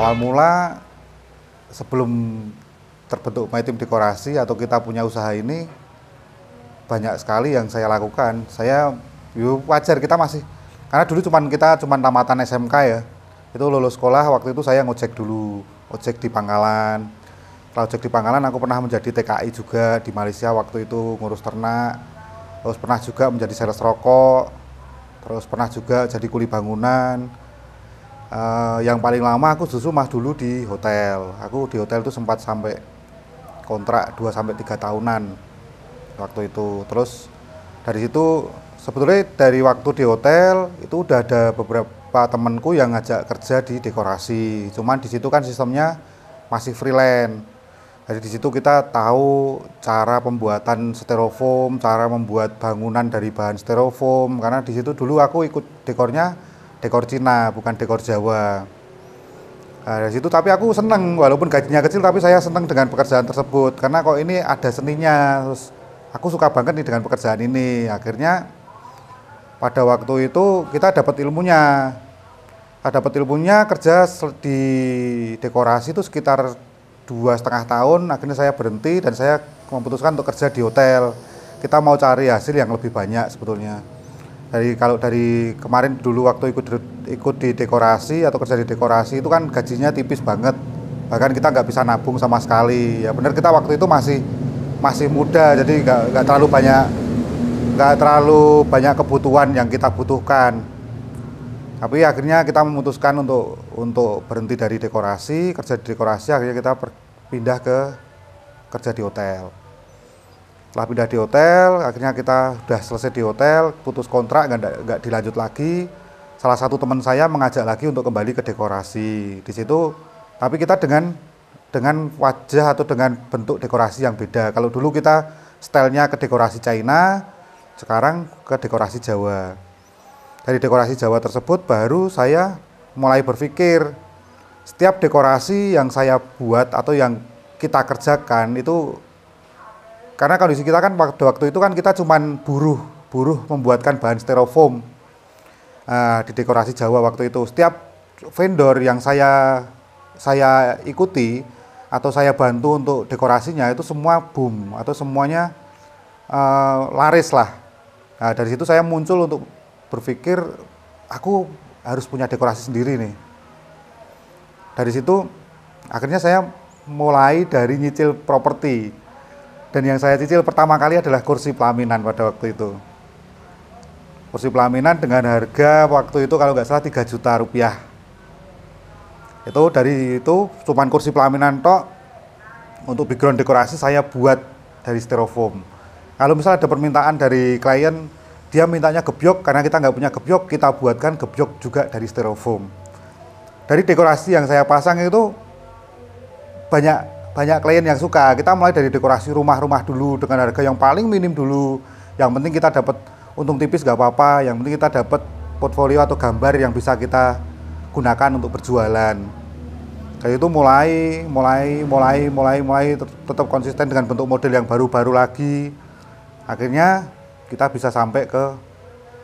awal mula sebelum terbentuk My Team Dekorasi atau kita punya usaha ini, banyak sekali yang saya lakukan. Saya wajar kita masih, karena dulu kita cuman tamatan SMK ya. Itu lulus sekolah, waktu itu saya ngojek dulu, ojek di pangkalan. Setelah ojek di pangkalan aku pernah menjadi TKI juga di Malaysia waktu itu, ngurus ternak. Terus pernah juga menjadi sales rokok. Terus pernah juga jadi kuli bangunan. Yang paling lama aku justru dulu di hotel. Aku di hotel itu sempat sampai kontrak 2 sampai 3 tahunan waktu itu. Terus dari situ sebetulnya dari waktu di hotel itu udah ada beberapa temanku yang ngajak kerja di dekorasi. Cuman di situ kan sistemnya masih freelance. Jadi di situ kita tahu cara pembuatan styrofoam, cara membuat bangunan dari bahan styrofoam. Karena di situ dulu aku ikut dekornya dekor Cina, bukan dekor Jawa. Nah, dari situ tapi aku seneng, walaupun gajinya kecil tapi saya seneng dengan pekerjaan tersebut. Karena kok ini ada seninya, terus aku suka banget nih dengan pekerjaan ini. Akhirnya pada waktu itu kita dapat ilmunya. Kita dapat ilmunya kerja di dekorasi itu sekitar 2,5 tahun. Akhirnya saya berhenti dan saya memutuskan untuk kerja di hotel. Kita mau cari hasil yang lebih banyak sebetulnya. Kalau dari kemarin dulu waktu ikut di dekorasi atau kerja di dekorasi itu kan gajinya tipis banget. Bahkan kita nggak bisa nabung sama sekali. Ya benar, kita waktu itu masih muda, jadi nggak terlalu banyak kebutuhan yang kita butuhkan. Tapi akhirnya kita memutuskan untuk berhenti dari dekorasi, kerja di dekorasi. Akhirnya kita pindah ke kerja di hotel. Setelah pindah di hotel, akhirnya kita udah selesai di hotel, putus kontrak, nggak dilanjut lagi. Salah satu teman saya mengajak lagi untuk kembali ke dekorasi. Di situ, tapi kita dengan wajah atau dengan bentuk dekorasi yang beda. Kalau dulu kita stylenya ke dekorasi China, sekarang ke dekorasi Jawa. Dari dekorasi Jawa tersebut baru saya mulai berpikir, setiap dekorasi yang saya buat atau yang kita kerjakan itu, karena kondisi kita kan waktu itu kan kita cuman buruh membuatkan bahan styrofoam. Di dekorasi Jawa waktu itu setiap vendor yang saya ikuti atau saya bantu untuk dekorasinya itu semua boom atau semuanya laris lah. Nah, dari situ saya muncul untuk berpikir aku harus punya dekorasi sendiri nih. Dari situ akhirnya saya mulai dari nyicil properti, dan yang saya cicil pertama kali adalah kursi pelaminan pada waktu itu. Kursi pelaminan dengan harga waktu itu kalau nggak salah 3 juta rupiah. Itu dari itu cuman kursi pelaminan tok. Untuk background dekorasi saya buat dari styrofoam. Kalau misalnya ada permintaan dari klien, dia mintanya gebyok, karena kita nggak punya gebyok, kita buatkan gebyok juga dari styrofoam. Dari dekorasi yang saya pasang itu banyak klien yang suka. Kita mulai dari dekorasi rumah-rumah dulu dengan harga yang paling minim dulu. Yang penting kita dapat untung tipis nggak apa-apa. Yang penting kita dapat portfolio atau gambar yang bisa kita gunakan untuk berjualan. Dari itu mulai tetap konsisten dengan bentuk model yang baru-baru lagi. Akhirnya kita bisa sampai ke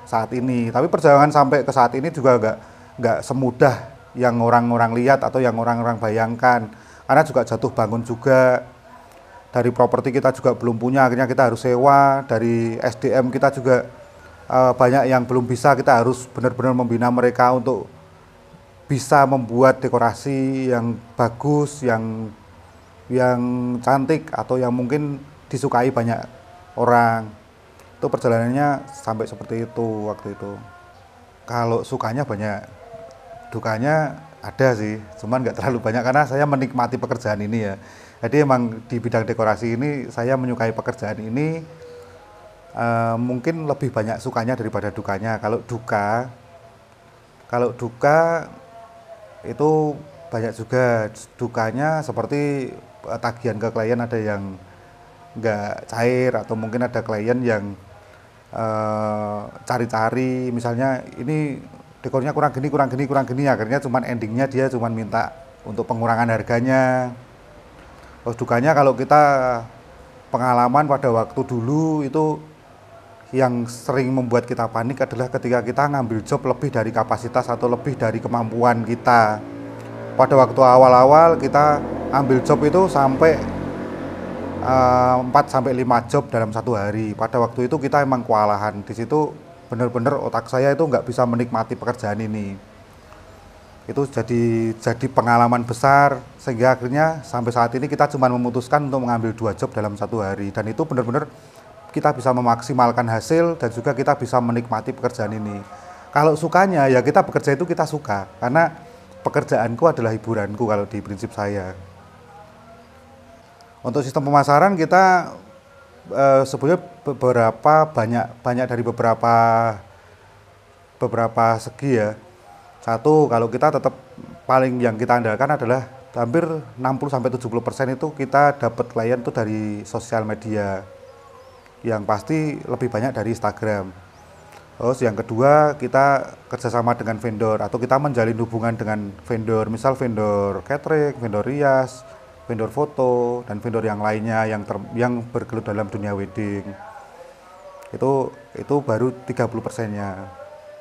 saat ini. Tapi perjalanan sampai ke saat ini juga nggak semudah yang orang-orang lihat atau yang orang-orang bayangkan. Karena juga jatuh bangun juga. Dari properti kita juga belum punya, akhirnya kita harus sewa. Dari SDM kita juga banyak yang belum bisa, kita harus benar-benar membina mereka untuk bisa membuat dekorasi yang bagus, yang cantik atau yang mungkin disukai banyak orang. Itu perjalanannya sampai seperti itu waktu itu. Kalau sukanya banyak, dukanya ada sih, cuman nggak terlalu banyak karena saya menikmati pekerjaan ini ya. Jadi emang di bidang dekorasi ini saya menyukai pekerjaan ini, mungkin lebih banyak sukanya daripada dukanya. Kalau duka itu banyak juga. Dukanya seperti tagihan ke klien ada yang nggak cair, atau mungkin ada klien yang cari-cari, misalnya ini dekornya kurang gini, akhirnya cuman endingnya dia cuman minta untuk pengurangan harganya. Terus dukanya kalau kita pengalaman pada waktu dulu itu yang sering membuat kita panik adalah ketika kita ngambil job lebih dari kapasitas atau lebih dari kemampuan kita. pada waktu awal-awal kita ambil job itu sampai 4 sampai 5 job dalam satu hari. Pada waktu itu kita emang kewalahan. Di situ benar-benar otak saya itu nggak bisa menikmati pekerjaan ini. Itu jadi pengalaman besar, sehingga akhirnya sampai saat ini kita cuma memutuskan untuk mengambil 2 job dalam satu hari, dan itu benar-benar kita bisa memaksimalkan hasil dan juga kita bisa menikmati pekerjaan ini. Kalau sukanya ya kita bekerja itu kita suka, karena pekerjaanku adalah hiburanku kalau di prinsip saya. Untuk sistem pemasaran kita sebenarnya banyak dari beberapa segi ya. Satu, kalau kita tetap paling yang kita andalkan adalah hampir 60-70% itu kita dapat klien itu dari sosial media. Yang pasti lebih banyak dari Instagram. Terus yang kedua, kita kerjasama dengan vendor atau kita menjalin hubungan dengan vendor, misal vendor catering, vendor rias, vendor foto, dan vendor yang lainnya yang bergelut dalam dunia wedding. Itu baru 30%-nya.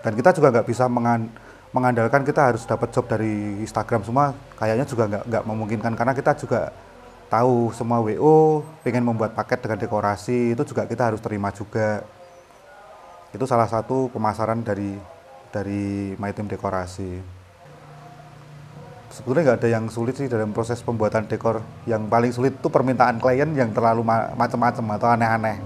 Dan kita juga nggak bisa mengandalkan kita harus dapat job dari Instagram semua, kayaknya juga nggak memungkinkan, karena kita juga tahu semua WO pengen membuat paket dengan dekorasi, itu juga kita harus terima juga. Itu salah satu pemasaran dari My Team Dekorasi. Sebetulnya nggak ada yang sulit sih dalam proses pembuatan dekor. Yang paling sulit itu permintaan klien yang terlalu macam-macam atau aneh-aneh.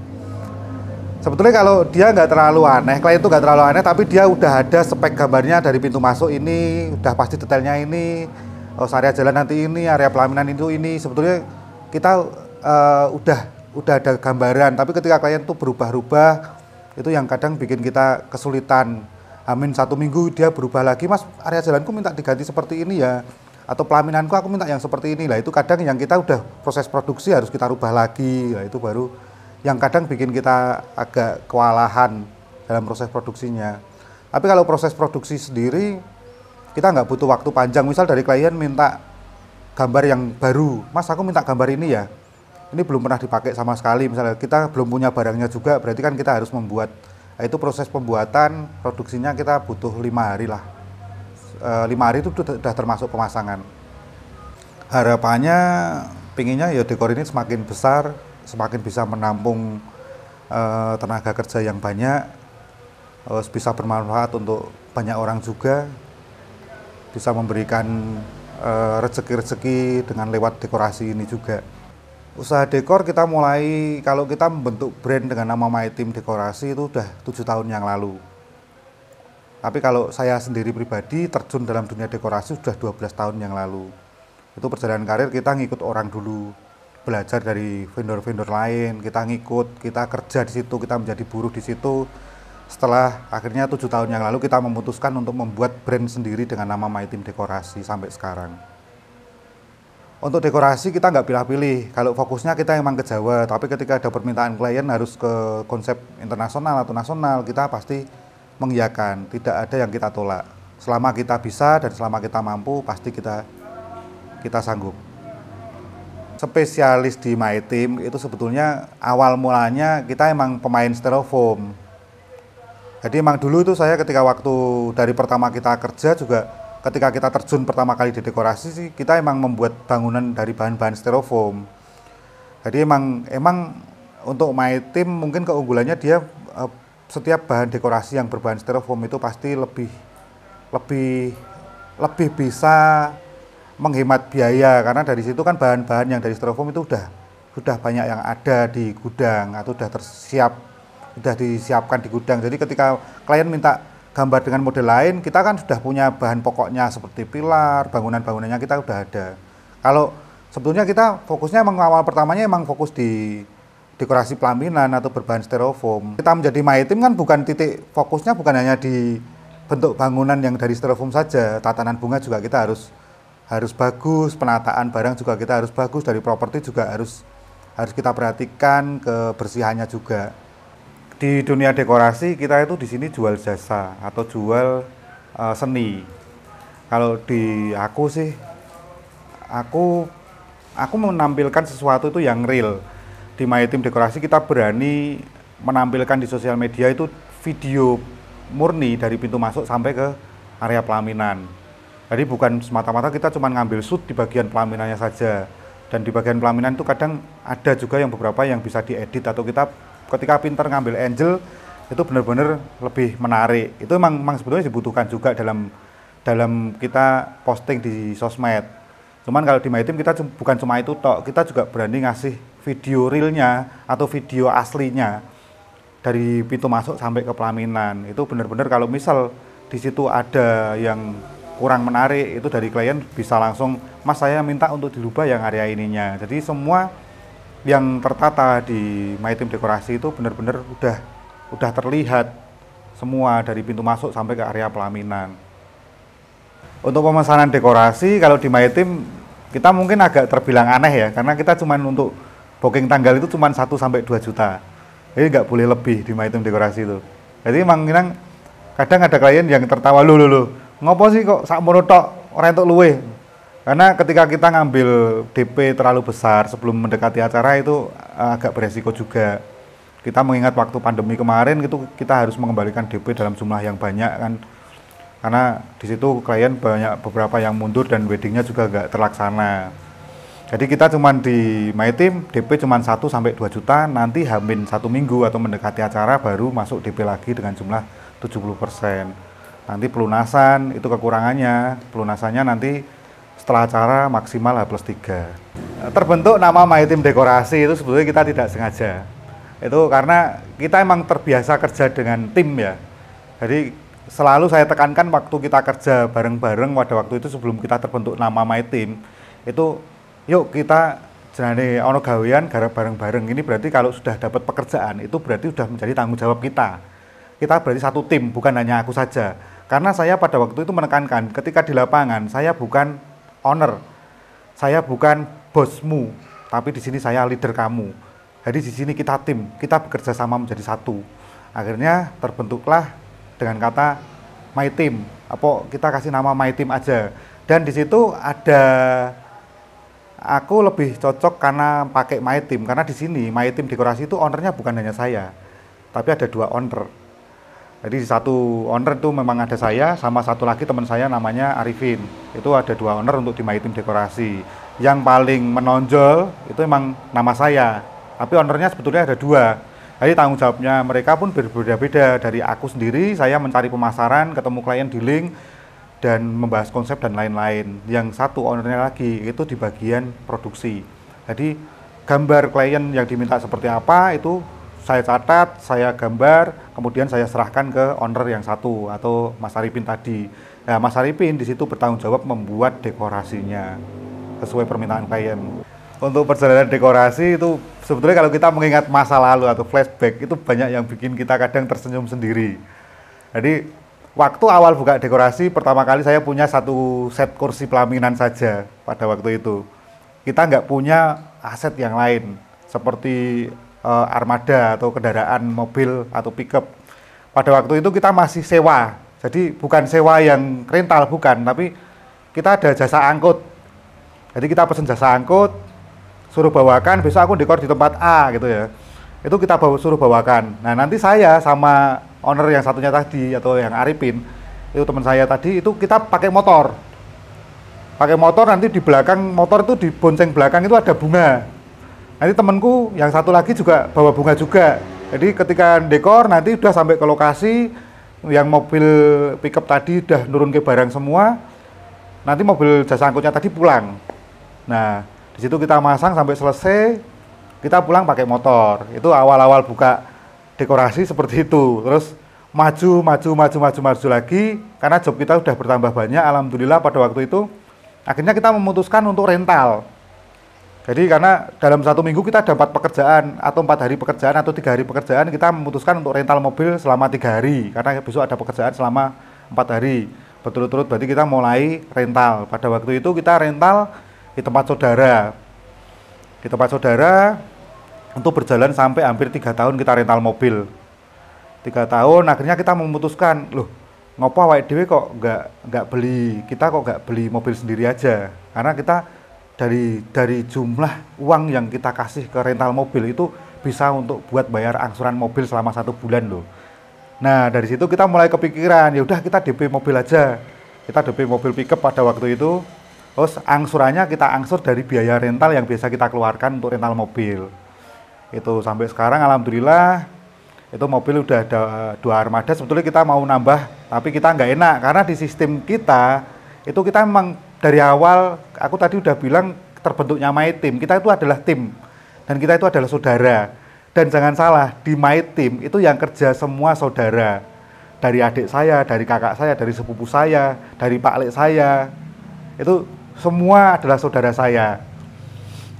Sebetulnya kalau dia nggak terlalu aneh, klien itu nggak terlalu aneh, tapi dia udah ada spek gambarnya dari pintu masuk ini, udah pasti detailnya ini, area jalan nanti ini, area pelaminan itu ini. Sebetulnya kita udah ada gambaran, tapi ketika klien itu berubah-ubah, itu yang kadang bikin kita kesulitan. Amin 1 minggu dia berubah lagi, mas area jalanku minta diganti seperti ini ya, atau pelaminanku aku minta yang seperti ini lah. Itu kadang yang kita udah proses produksi harus kita rubah lagi lah, itu baru yang kadang bikin kita agak kewalahan dalam proses produksinya. Tapi kalau proses produksi sendiri kita nggak butuh waktu panjang. Misal dari klien minta gambar yang baru, mas aku minta gambar ini ya, ini belum pernah dipakai sama sekali, misalnya kita belum punya barangnya juga, berarti kan kita harus membuat. Nah, itu proses pembuatan, produksinya kita butuh 5 hari lah. 5 hari itu sudah termasuk pemasangan. Harapannya pinginnya ya dekor ini semakin besar, semakin bisa menampung tenaga kerja yang banyak, bisa bermanfaat untuk banyak orang juga, bisa memberikan rezeki-rezeki dengan lewat dekorasi ini juga. Usaha dekor kita mulai, kalau kita membentuk brand dengan nama My Team Dekorasi itu udah 7 tahun yang lalu. Tapi kalau saya sendiri pribadi terjun dalam dunia dekorasi sudah 12 tahun yang lalu. Itu perjalanan karir kita ngikut orang dulu, belajar dari vendor-vendor lain, kita ngikut, kita kerja di situ, kita menjadi buruh di situ. Setelah akhirnya 7 tahun yang lalu kita memutuskan untuk membuat brand sendiri dengan nama My Team Dekorasi sampai sekarang. Untuk dekorasi kita nggak pilih-pilih, kalau fokusnya kita emang ke Jawa, tapi ketika ada permintaan klien harus ke konsep internasional atau nasional, kita pasti mengiyakan, tidak ada yang kita tolak. Selama kita bisa dan selama kita mampu, pasti kita sanggup. Spesialis di My Team itu sebetulnya awal mulanya kita emang pemain styrofoam. Jadi emang dulu itu saya ketika waktu dari pertama kita kerja juga, ketika kita terjun pertama kali di dekorasi sih, kita emang membuat bangunan dari bahan-bahan styrofoam. Jadi emang untuk My Team mungkin keunggulannya dia setiap bahan dekorasi yang berbahan styrofoam itu pasti lebih bisa menghemat biaya, karena dari situ kan bahan-bahan yang dari styrofoam itu sudah banyak yang ada di gudang atau sudah disiapkan di gudang. Jadi ketika klien minta gambar dengan model lain, kita kan sudah punya bahan pokoknya seperti pilar, bangunan-bangunannya kita sudah ada. Kalau sebetulnya kita fokusnya emang awal pertamanya emang fokus di dekorasi pelaminan atau berbahan styrofoam. Kita menjadi My Team kan bukan titik fokusnya bukan hanya di bentuk bangunan yang dari styrofoam saja, tatanan bunga juga kita harus bagus, penataan barang juga kita harus bagus, dari properti juga harus kita perhatikan kebersihannya juga. Di dunia dekorasi kita itu di sini jual jasa atau jual seni. Kalau di aku sih, aku menampilkan sesuatu itu yang real. Di My Team Dekorasi kita berani menampilkan di sosial media itu video murni dari pintu masuk sampai ke area pelaminan. Jadi bukan semata-mata kita cuma ngambil shoot di bagian pelaminannya saja. Dan di bagian pelaminan itu kadang ada juga yang beberapa yang bisa diedit, atau kita ketika pinter ngambil angle itu benar-benar lebih menarik. Itu memang sebetulnya dibutuhkan juga dalam kita posting di sosmed. Cuman kalau di My Team kita bukan cuma itu tok, kita juga berani ngasih video realnya atau video aslinya dari pintu masuk sampai ke pelaminan. Itu benar-benar kalau misal di situ ada yang kurang menarik, itu dari klien bisa langsung, Mas saya minta untuk dirubah yang area ininya. Jadi semua yang tertata di My Team Dekorasi itu benar-benar udah terlihat semua dari pintu masuk sampai ke area pelaminan. Untuk pemesanan dekorasi kalau di My Team kita mungkin agak terbilang aneh ya, karena kita cuman untuk booking tanggal itu cuman 1 sampai 2 juta. Jadi nggak boleh lebih di My Team Dekorasi itu. Jadi memang kadang ada klien yang tertawa, loh ngopo sih kok sak mono tok ora entuk luwe. Karena ketika kita ngambil DP terlalu besar sebelum mendekati acara itu agak beresiko juga. Kita mengingat waktu pandemi kemarin itu kita harus mengembalikan DP dalam jumlah yang banyak kan. Karena di situ klien banyak beberapa yang mundur dan weddingnya juga nggak terlaksana. Jadi kita cuman di My Team DP cuman 1 sampai 2 juta, nanti hamin 1 minggu atau mendekati acara baru masuk DP lagi dengan jumlah 70%. Nanti pelunasan itu kekurangannya, pelunasannya nanti setelah acara maksimal H+3. Terbentuk nama My Team Dekorasi itu sebetulnya kita tidak sengaja. Itu karena kita emang terbiasa kerja dengan tim ya. Jadi selalu saya tekankan waktu kita kerja bareng-bareng pada waktu itu sebelum kita terbentuk nama My Team, itu yuk kita jenenge ono gawean garap bareng-bareng. Ini berarti kalau sudah dapat pekerjaan itu berarti sudah menjadi tanggung jawab kita. Kita berarti satu tim, bukan hanya aku saja. Karena saya pada waktu itu menekankan ketika di lapangan saya bukan owner, saya bukan bosmu, tapi di sini saya leader kamu. Jadi di sini kita tim, kita bekerja sama menjadi satu. Akhirnya terbentuklah dengan kata My Team. Apa kita kasih nama My Team aja. Dan di situ ada aku lebih cocok karena pakai My Team, karena di sini My Team Dekorasi itu ownernya bukan hanya saya, tapi ada 2 owner. Jadi satu owner itu memang ada saya sama satu lagi teman saya namanya Arifin. Itu ada 2 owner untuk di My Team Dekorasi. Yang paling menonjol itu memang nama saya, tapi ownernya sebetulnya ada 2. Jadi tanggung jawabnya mereka pun berbeda-beda. Dari aku sendiri, saya mencari pemasaran, ketemu klien di link, dan membahas konsep dan lain-lain. Yang satu ownernya lagi itu di bagian produksi. Jadi gambar klien yang diminta seperti apa itu saya catat, saya gambar, kemudian saya serahkan ke owner yang satu atau Mas Arifin tadi. Nah, Mas Arifin di situ bertanggung jawab membuat dekorasinya sesuai permintaan klien. Untuk perjalanan dekorasi itu sebetulnya kalau kita mengingat masa lalu atau flashback itu banyak yang bikin kita kadang tersenyum sendiri. Jadi waktu awal buka dekorasi pertama kali saya punya 1 set kursi pelaminan saja pada waktu itu. Kita nggak punya aset yang lain seperti armada atau kendaraan mobil atau pickup. Pada waktu itu kita masih sewa, jadi bukan sewa yang rental, bukan, tapi kita ada jasa angkut. Jadi kita pesen jasa angkut, suruh bawakan, besok aku dekor di tempat A gitu ya. Itu kita suruh bawakan. Nah nanti saya sama owner yang satunya tadi atau yang Arifin, itu teman saya tadi, itu kita pakai motor. Pakai motor, nanti di belakang motor itu di bonceng belakang itu ada bunga. Nanti temanku yang satu lagi juga bawa bunga juga. Jadi ketika dekor nanti udah sampai ke lokasi, yang mobil pickup tadi udah nurun ke barang semua. Nanti mobil jasa angkutnya tadi pulang. Nah, di situ kita masang sampai selesai, kita pulang pakai motor. Itu awal-awal buka dekorasi seperti itu. Terus maju lagi karena job kita udah bertambah banyak. Alhamdulillah pada waktu itu akhirnya kita memutuskan untuk rental. Jadi karena dalam 1 minggu kita dapat pekerjaan atau 4 hari pekerjaan atau 3 hari pekerjaan, kita memutuskan untuk rental mobil selama 3 hari karena besok ada pekerjaan selama 4 hari berturut-turut. Berarti kita mulai rental. Pada waktu itu kita rental di tempat saudara. Di tempat saudara untuk berjalan sampai hampir 3 tahun kita rental mobil. 3 tahun akhirnya kita memutuskan, loh ngopo awake dhewe kok nggak beli, kita kok nggak beli mobil sendiri aja, karena kita dari jumlah uang yang kita kasih ke rental mobil itu bisa untuk buat bayar angsuran mobil selama 1 bulan loh. Nah dari situ kita mulai kepikiran, ya udah kita DP mobil aja. kita DP mobil pickup pada waktu itu. Terus angsurannya kita angsur dari biaya rental yang biasa kita keluarkan untuk rental mobil. Itu sampai sekarang alhamdulillah itu mobil udah ada 2 armada. Sebetulnya kita mau nambah, tapi kita nggak enak karena di sistem kita itu kita memang dari awal, aku tadi udah bilang terbentuknya My Team. Kita itu adalah tim dan kita itu adalah saudara. Dan jangan salah, di My Team itu yang kerja semua saudara. Dari adik saya, dari kakak saya, dari sepupu saya, dari Pak Lek saya. Itu semua adalah saudara saya.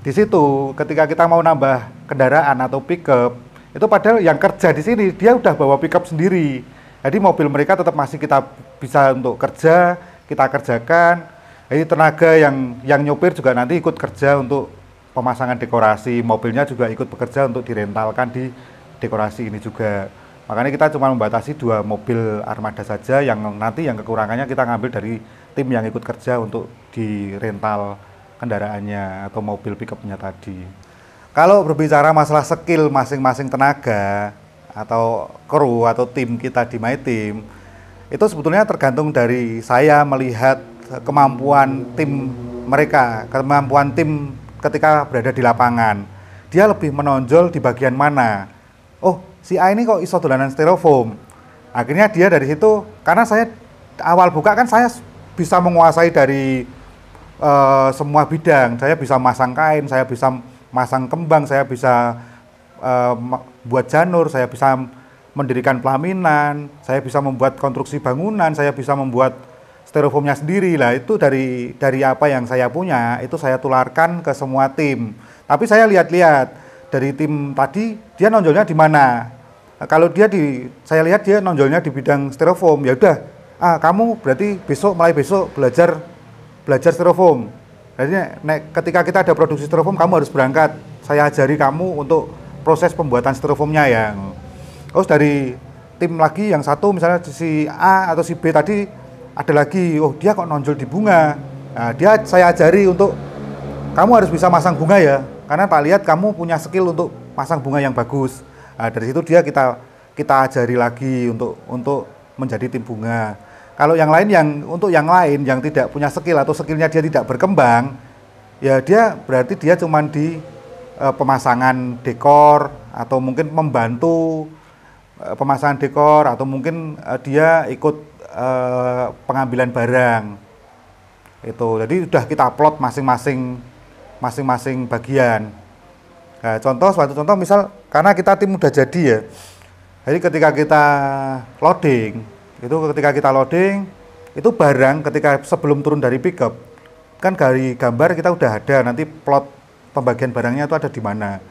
Di situ ketika kita mau nambah kendaraan atau pickup, itu padahal yang kerja di sini dia udah bawa pickup sendiri. Jadi mobil mereka tetap masih kita bisa untuk kerja, kita kerjakan. Jadi tenaga yang nyopir juga nanti ikut kerja untuk pemasangan dekorasi, mobilnya juga ikut bekerja untuk direntalkan di dekorasi ini juga. Makanya kita cuma membatasi 2 mobil armada saja, yang nanti yang kekurangannya kita ngambil dari tim yang ikut kerja untuk dirental kendaraannya atau mobil pickupnya tadi. Kalau berbicara masalah skill masing-masing tenaga atau kru atau tim kita di My Team, itu sebetulnya tergantung dari saya melihat kemampuan tim mereka, kemampuan tim ketika berada di lapangan. Dia lebih menonjol di bagian mana? Oh, si A ini kok iso dolanan styrofoam. Akhirnya dia dari situ, karena saya awal buka kan saya bisa menguasai dari semua bidang. Saya bisa masang kain, saya bisa masang kembang, saya bisa buat janur, saya bisa mendirikan pelaminan, saya bisa membuat konstruksi bangunan, saya bisa membuat styrofoamnya sendiri. Lah itu dari apa yang saya punya, itu saya tularkan ke semua tim. Tapi saya lihat-lihat dari tim tadi dia nonjolnya di mana. Kalau saya lihat dia nonjolnya di bidang styrofoam, ya udah, kamu berarti mulai besok belajar styrofoam. Jadi ketika kita ada produksi styrofoam, kamu harus berangkat. Saya ajari kamu untuk proses pembuatan styrofoamnya ya. Terus dari tim lagi yang satu, misalnya si A atau si B tadi ada lagi, oh dia kok nonjol di bunga. Nah, saya ajari untuk kamu harus bisa masang bunga ya, karena tak lihat kamu punya skill untuk masang bunga yang bagus. Nah, dari situ kita ajari lagi untuk menjadi tim bunga. Kalau yang lain yang tidak punya skill atau skillnya dia tidak berkembang, ya berarti dia cuma di pemasangan dekor atau mungkin membantu pemasangan dekor atau mungkin dia ikut pengambilan barang. Itu. Jadi sudah kita plot masing-masing bagian. Nah, suatu contoh misal karena kita tim udah jadi ya. Jadi ketika kita loading, itu barang ketika sebelum turun dari pickup, kan dari gambar kita udah ada nanti plot pembagian barangnya itu ada di mana.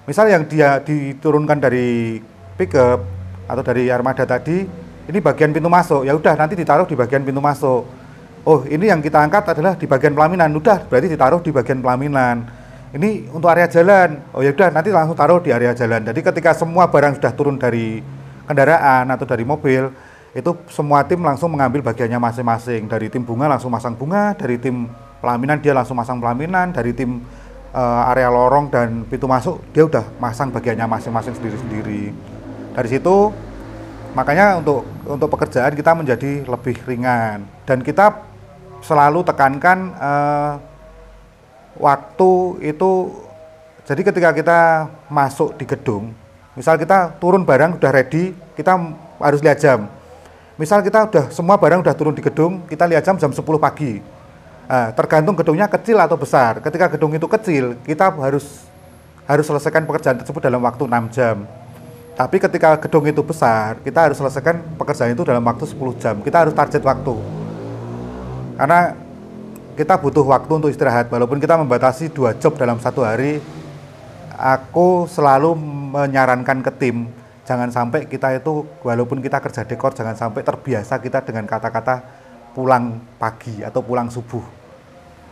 Misal yang dia diturunkan dari pickup atau dari armada tadi, ini bagian pintu masuk, ya udah nanti ditaruh di bagian pintu masuk. Oh, ini yang kita angkat adalah di bagian pelaminan, udah berarti ditaruh di bagian pelaminan. Ini untuk area jalan, oh ya udah nanti langsung taruh di area jalan. Jadi ketika semua barang sudah turun dari kendaraan atau dari mobil, itu semua tim langsung mengambil bagiannya masing-masing. Dari tim bunga langsung masang bunga, dari tim pelaminan dia langsung masang pelaminan, dari tim area lorong dan pintu masuk dia udah masang bagiannya masing-masing sendiri-sendiri. Dari situ makanya untuk pekerjaan kita menjadi lebih ringan dan kita selalu tekankan waktu itu. Jadi ketika kita masuk di gedung, misal kita turun barang udah ready, kita harus lihat jam. Misal kita semua barang udah turun di gedung, kita lihat jam 10 pagi. Tergantung gedungnya kecil atau besar. Ketika gedung itu kecil, kita harus selesaikan pekerjaan tersebut dalam waktu 6 jam. Tapi ketika gedung itu besar, kita harus selesaikan pekerjaan itu dalam waktu 10 jam. Kita harus target waktu. Karena kita butuh waktu untuk istirahat. Walaupun kita membatasi 2 job dalam 1 hari, aku selalu menyarankan ke tim, jangan sampai kita itu, walaupun kita kerja dekor, jangan sampai terbiasa kita dengan kata-kata pulang pagi atau pulang subuh.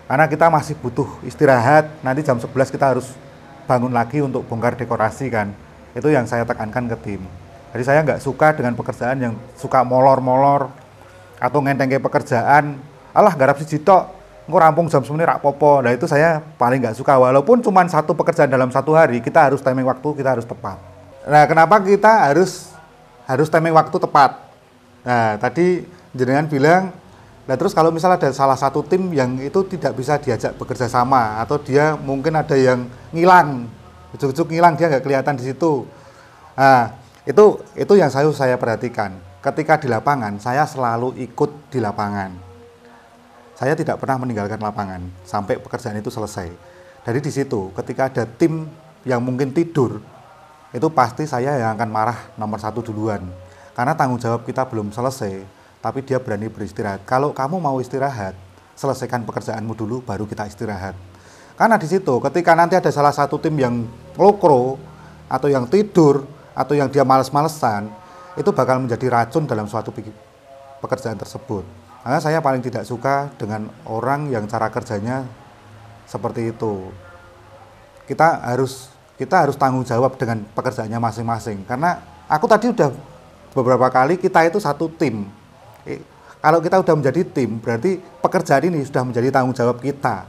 Karena kita masih butuh istirahat, nanti jam 11 kita harus bangun lagi untuk bongkar dekorasi kan. Itu yang saya tekankan ke tim. Jadi saya nggak suka dengan pekerjaan yang suka molor-molor atau ngentengke pekerjaan. Alah garap si jitok, engko rampung jam 9 rak popo. Nah itu saya paling nggak suka. Walaupun cuma satu pekerjaan dalam 1 hari, kita harus timing waktu, kita harus tepat. Nah kenapa kita harus timing waktu tepat? Nah tadi jenengan bilang Nah terus kalau misalnya ada salah satu tim yang itu tidak bisa diajak bekerja sama, atau dia mungkin ada yang ngilang, ujuk-ujuk ngilang, dia nggak kelihatan di situ. Nah itu yang saya perhatikan. Ketika di lapangan, saya selalu ikut di lapangan. Saya tidak pernah meninggalkan lapangan sampai pekerjaan itu selesai. Dari di situ, ketika ada tim yang mungkin tidur, itu pasti saya yang akan marah nomor satu duluan. Karena tanggung jawab kita belum selesai, tapi dia berani beristirahat. Kalau kamu mau istirahat, selesaikan pekerjaanmu dulu, baru kita istirahat. Karena di situ, ketika nanti ada salah satu tim yang lokro, atau yang tidur, atau yang dia males-malesan, itu bakal menjadi racun dalam suatu pekerjaan tersebut. Karena saya paling tidak suka dengan orang yang cara kerjanya seperti itu. Kita harus tanggung jawab dengan pekerjaannya masing-masing. Karena aku tadi udah beberapa kali, kita itu satu tim. Kalau kita udah menjadi tim, berarti pekerjaan ini sudah menjadi tanggung jawab kita.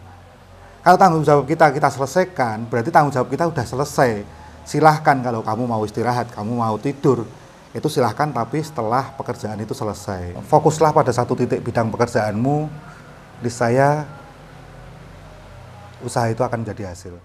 Kalau tanggung jawab kita selesaikan, berarti tanggung jawab kita udah selesai. Silahkan kalau kamu mau istirahat, kamu mau tidur, itu silahkan, tapi setelah pekerjaan itu selesai. Fokuslah pada satu titik bidang pekerjaanmu, niscaya usaha itu akan menjadi hasil.